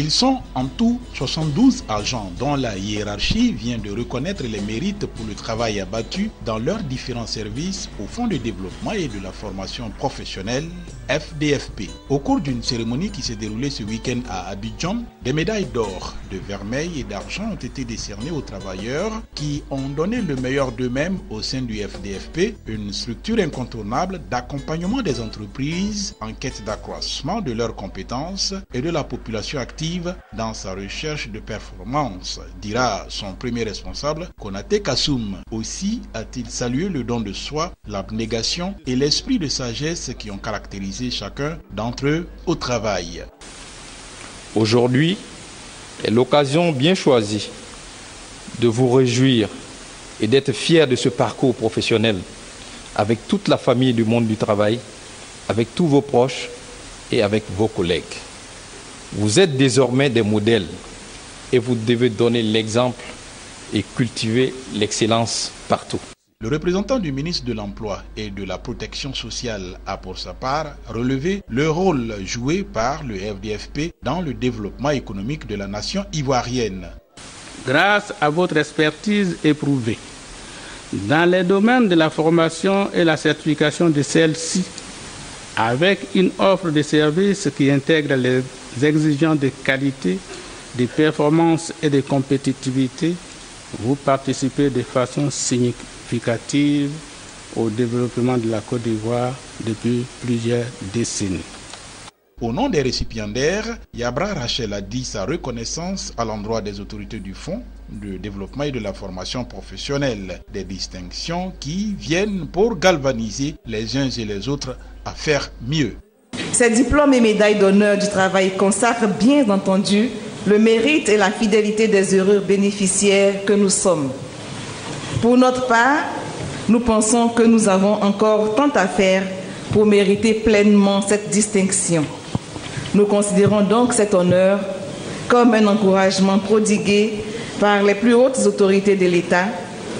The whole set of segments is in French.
Ils sont en tout 72 agents dont la hiérarchie vient de reconnaître les mérites pour le travail abattu dans leurs différents services au Fonds de développement et de la formation professionnelle FDFP. Au cours d'une cérémonie qui s'est déroulée ce week-end à Abidjan, des médailles d'or, de vermeil et d'argent ont été décernées aux travailleurs qui ont donné le meilleur d'eux-mêmes au sein du FDFP, une structure incontournable d'accompagnement des entreprises en quête d'accroissement de leurs compétences et de la population active dans sa recherche de performance, dira son premier responsable, Konaté Kassoum. Aussi a-t-il salué le don de soi, l'abnégation et l'esprit de sagesse qui ont caractérisé chacun d'entre eux au travail. Aujourd'hui est l'occasion bien choisie de vous réjouir et d'être fiers de ce parcours professionnel avec toute la famille du monde du travail, avec tous vos proches et avec vos collègues. Vous êtes désormais des modèles et vous devez donner l'exemple et cultiver l'excellence partout. Le représentant du ministre de l'Emploi et de la Protection sociale a pour sa part relevé le rôle joué par le FDFP dans le développement économique de la nation ivoirienne. Grâce à votre expertise éprouvée dans les domaines de la formation et la certification de celle-ci, avec une offre de services qui intègre les exigences de qualité, de performance et de compétitivité, vous participez de façon significative au développement de la Côte d'Ivoire depuis plusieurs décennies. Au nom des récipiendaires, Yabra Rachel a dit sa reconnaissance à l'endroit des autorités du Fonds de développement et de la formation professionnelle, des distinctions qui viennent pour galvaniser les uns et les autres à faire mieux. Ces diplômes et médailles d'honneur du travail consacrent bien entendu le mérite et la fidélité des heureux bénéficiaires que nous sommes. Pour notre part, nous pensons que nous avons encore tant à faire pour mériter pleinement cette distinction. Nous considérons donc cet honneur comme un encouragement prodigué par les plus hautes autorités de l'État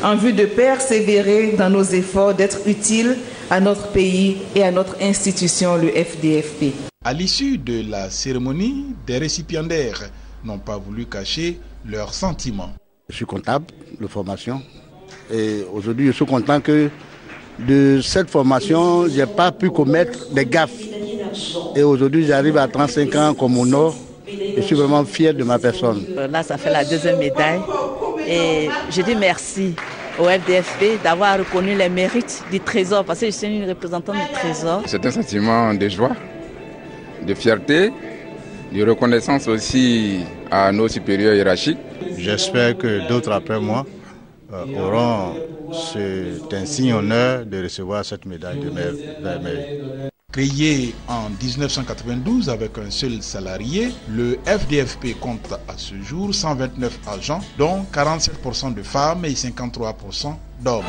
en vue de persévérer dans nos efforts d'être utiles à notre pays et à notre institution, le FDFP. À l'issue de la cérémonie, des récipiendaires n'ont pas voulu cacher leurs sentiments. Je suis comptable de formation et aujourd'hui je suis content que de cette formation, je n'ai pas pu commettre des gaffes. Et aujourd'hui, j'arrive à 35 ans comme au Nord. Je suis vraiment fier de ma personne. Là, ça fait la deuxième médaille. Et je dis merci au FDFP d'avoir reconnu les mérites du Trésor, parce que je suis une représentante du Trésor. C'est un sentiment de joie, de fierté, de reconnaissance aussi à nos supérieurs hiérarchiques. J'espère que d'autres après moi auront cet insigne honneur de recevoir cette médaille de vermeil. Créé en 1992 avec un seul salarié, le FDFP compte à ce jour 129 agents, dont 47% de femmes et 53% d'hommes.